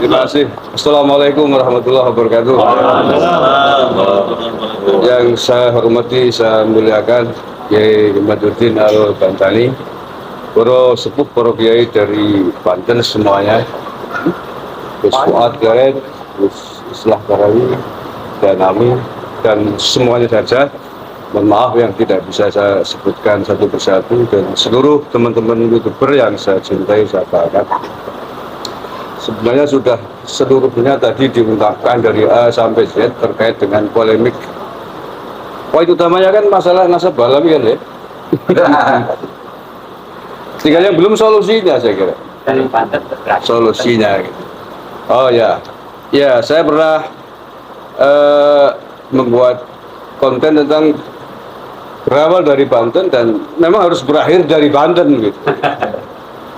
Terima kasih. Assalamualaikum warahmatullahi wabarakatuh. Yang saya hormati, saya muliakan Kiai Imaduddin Al-Bantani, para sepuh, para kiai dari Banten semuanya, Gus Fuad Garet, Gus Islah Karawi, dan Amin, dan semuanya saja. Mohon maaf yang tidak bisa saya sebutkan satu persatu, dan seluruh teman-teman YouTuber yang saya cintai, saya banggakan. Sebenarnya sudah seluruhnya tadi diungkapkan dari A sampai Z terkait dengan polemik. Poin utamanya kan masalah nasabah alami kan ya. Tinggal yang belum solusinya saya kira. Dari Banten Solusinya gitu. Oh ya, ya saya pernah membuat konten tentang berawal dari Banten dan memang harus berakhir dari Banten gitu.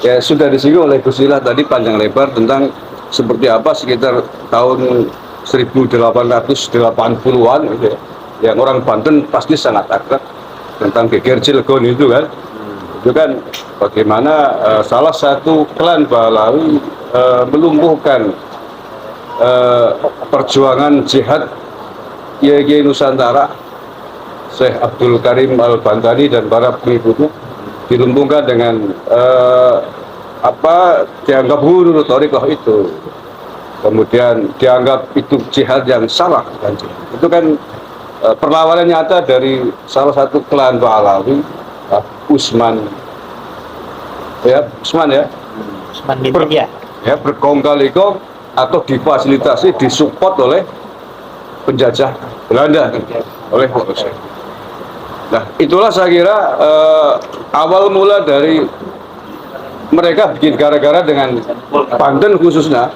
Ya sudah disinggung oleh Gus Ilah tadi panjang lebar tentang seperti apa sekitar tahun 1880-an gitu ya. Yang orang Banten pasti sangat akrab tentang geger Cilegon itu kan. Itu kan bagaimana salah satu klan Balawi melumpuhkan perjuangan jihad YG Nusantara, Syekh Abdul Karim Al-Bantani dan para pengikutnya, dilumpuhkan dengan dianggap huruf thariqah itu, kemudian dianggap itu jihad yang salah kan. Itu kan perlawanan nyata dari salah satu klan Balawi, Usman ya, berkong kali kong atau difasilitasi, disupport oleh penjajah Belanda, oleh Polisi. Nah, itulah saya kira awal mula dari mereka bikin gara-gara dengan Banten khususnya,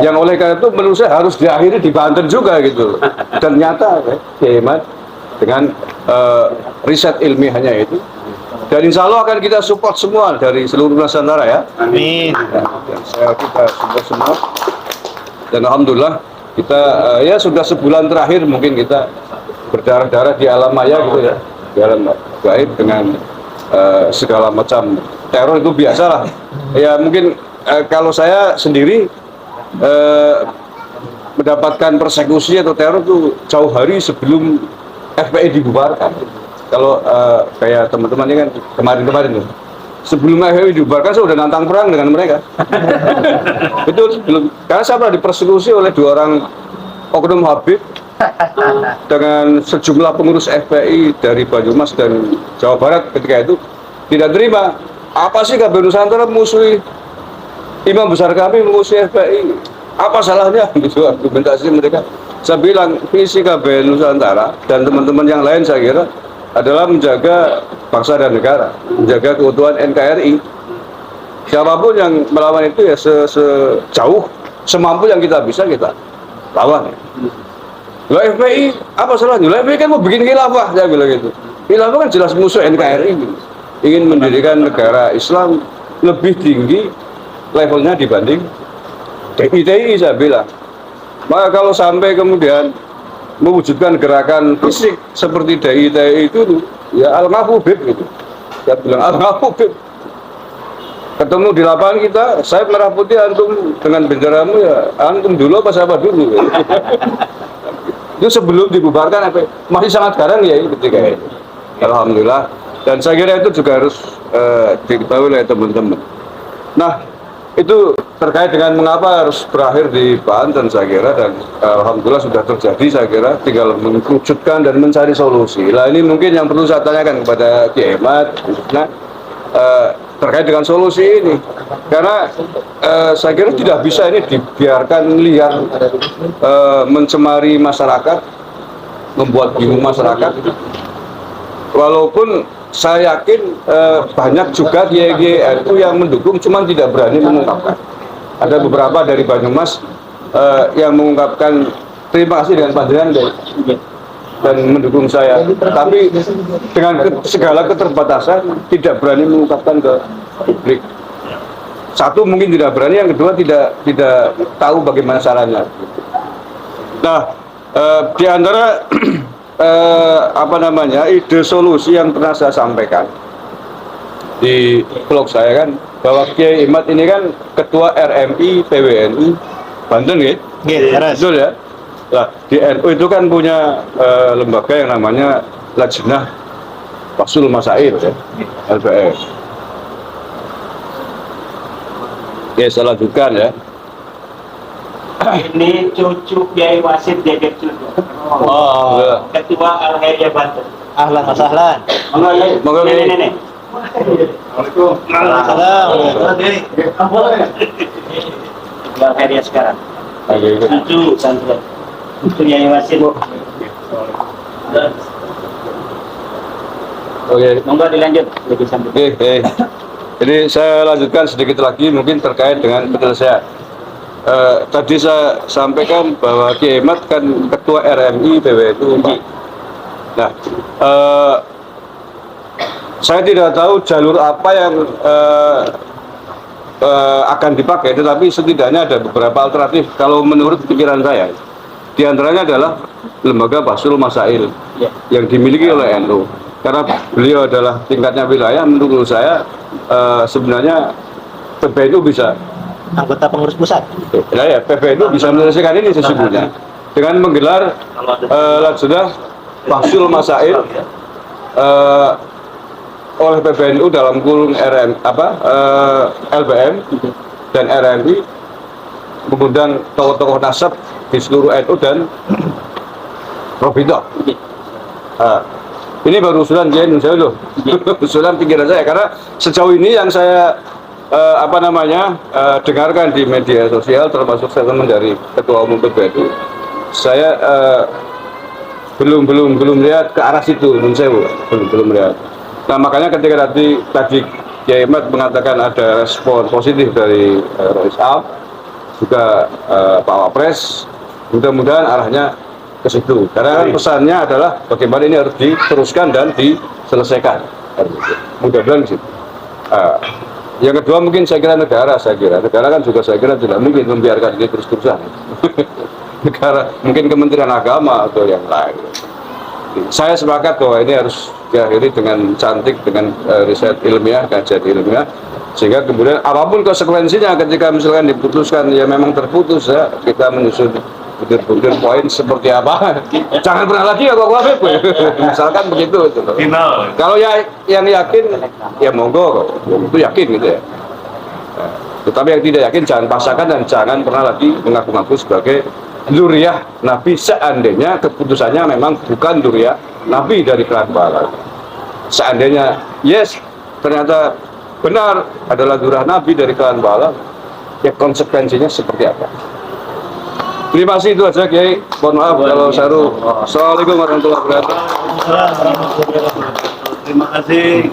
yang oleh karena itu menurut saya harus diakhiri di Banten juga gitu. Dan nyata hemat dengan riset ilmiahnya itu, dan insya Allah akan kita support semua dari seluruh Nusantara ya. Amin. Kita support semua, dan alhamdulillah kita ya sudah sebulan terakhir mungkin kita berdarah-darah di alam maya gitu ya, di alam gaib dengan segala macam teror. Itu biasalah ya. Mungkin kalau saya sendiri mendapatkan persekusi atau teror itu jauh hari sebelum FPI dibubarkan. Kalau kayak teman-teman ini kan kemarin-kemarin tuh, sebelum FPI dibubarkan saya udah nantang perang dengan mereka. Itu sebelum, karena saya pernah dipersekusi oleh 2 orang oknum Habib dengan sejumlah pengurus FPI dari Banyumas dan Jawa Barat. Ketika itu tidak terima, apa sih KB Nusantara musuhi imam besar kami, musuhi FPI, apa salahnya gitu argumentasi mereka. Saya bilang visi KB Nusantara dan teman-teman yang lain saya kira adalah menjaga bangsa dan negara, menjaga keutuhan NKRI. Siapapun yang melawan itu ya sejauh semampu yang kita bisa kita lawan. Lah FPI apa salahnya? Lah FPI kan mau bikin khilafah, saya bilang gitu. Khilafah kan jelas musuh NKRI, ingin mendirikan negara Islam lebih tinggi levelnya dibanding DITI, saya bilang. Maka kalau sampai kemudian mewujudkan gerakan fisik seperti DITI itu, ya al-ngafubib gitu. Saya bilang al-ngafubib. Ketemu di lapangan kita, saya merah putih, antum dengan benderamu, ya antum dulu apa siapa dulu gitu. Itu sebelum dibubarkan apa masih sangat garang ya ketika itu. Alhamdulillah, dan saya kira itu juga harus diketahui oleh teman-teman. Nah, itu terkait dengan mengapa harus berakhir di Banten saya kira, dan alhamdulillah sudah terjadi. Saya kira tinggal mengerucutkan dan mencari solusi. Lah ini mungkin yang perlu saya tanyakan kepada Kiai Ahmad khususnya terkait dengan solusi ini, karena saya kira tidak bisa ini dibiarkan liar mencemari masyarakat, membuat bingung masyarakat. Walaupun saya yakin banyak juga kiai itu yang mendukung, cuman tidak berani mengungkapkan. Ada beberapa dari Banyumas yang mengungkapkan terima kasih dengan pandangan dan mendukung saya, tapi dengan segala keterbatasan tidak berani mengungkapkan ke publik. Satu mungkin tidak berani, yang kedua tidak tahu bagaimana caranya. Nah, di antara ide solusi yang pernah saya sampaikan di vlog saya kan bahwa Kiai Imad ini kan ketua RMI PWNU Banten ya. Betul ya. Nah, di NU itu kan punya lembaga yang namanya Lajnah Fasul Masail ya, LPM. Ya, saya lanjutkan ya. Ini cucu Kiai Wasid Jagat Cucu. Oh, Ketua Al-Khairiyah Banten. Ahlan wa sahlan. Monggo, Kiai. Nenek. Ketua Al-Khairiyah sekarang. Cucu santri. Cucu Kiai Wasid. Oke. Monggo dilanjut lebih sampai. Oke. Jadi saya lanjutkan sedikit lagi mungkin terkait dengan penyelesaian. Tadi saya sampaikan bahwa Kiai Imad kan ketua RMI PWNU. Nah, saya tidak tahu jalur apa yang akan dipakai, tetapi setidaknya ada beberapa alternatif kalau menurut pikiran saya. Di antaranya adalah lembaga Basul Masail yang dimiliki oleh NU. Karena beliau adalah tingkatnya wilayah, menurut saya sebenarnya PBNU bisa, Anggota pengurus pusat. ya PBNU bisa menyelesaikan ini sesungguhnya dengan menggelar Lajnah Fasul Masail oleh PBNU dalam kurung LBM dan RMI, mengundang tokoh-tokoh nasab di seluruh NU dan Robidah. Ini baru usulan Kiai Nun Sewu loh. Usulan pikiran saya, karena sejauh ini yang saya dengarkan di media sosial, termasuk statement dari Ketua Umum PBNU, saya belum lihat ke arah situ, Nun Sewu, belum lihat. Nah, makanya ketika tadi Kiai Imad mengatakan ada respon positif dari Rois Am, juga Pak Wapres, mudah-mudahan arahnya ke situ. Karena kan pesannya adalah bagaimana ini harus diteruskan dan diselesaikan. Mudah-mudahan ke situ. Yang kedua mungkin saya kira negara kan juga saya kira tidak mungkin membiarkan ini terus-terusan. Negara, mungkin Kementerian Agama atau yang lain. Saya sepakat bahwa ini harus diakhiri dengan cantik, dengan riset ilmiah, kajian ilmiah, sehingga kemudian apapun konsekuensinya ketika misalkan diputuskan ya memang terputus ya, kita menyusun butir-butir poin seperti apa. Jangan pernah lagi aku misalkan begitu gitu loh. Kalau yang yakin ya monggo, itu yakin gitu ya. Nah, tetapi yang tidak yakin jangan paksakan dan jangan pernah lagi mengaku-ngaku sebagai dzurriyyah Nabi seandainya keputusannya memang bukan dzurriyyah Nabi dari klan Bala. Seandainya yes ternyata benar adalah dzurriyyah Nabi dari klan Bala, ya konsekuensinya seperti apa? Terima kasih, itu aja Kiai. Mohon maaf kalau Saru. Assalamualaikum warahmatullahi wabarakatuh. Terima kasih.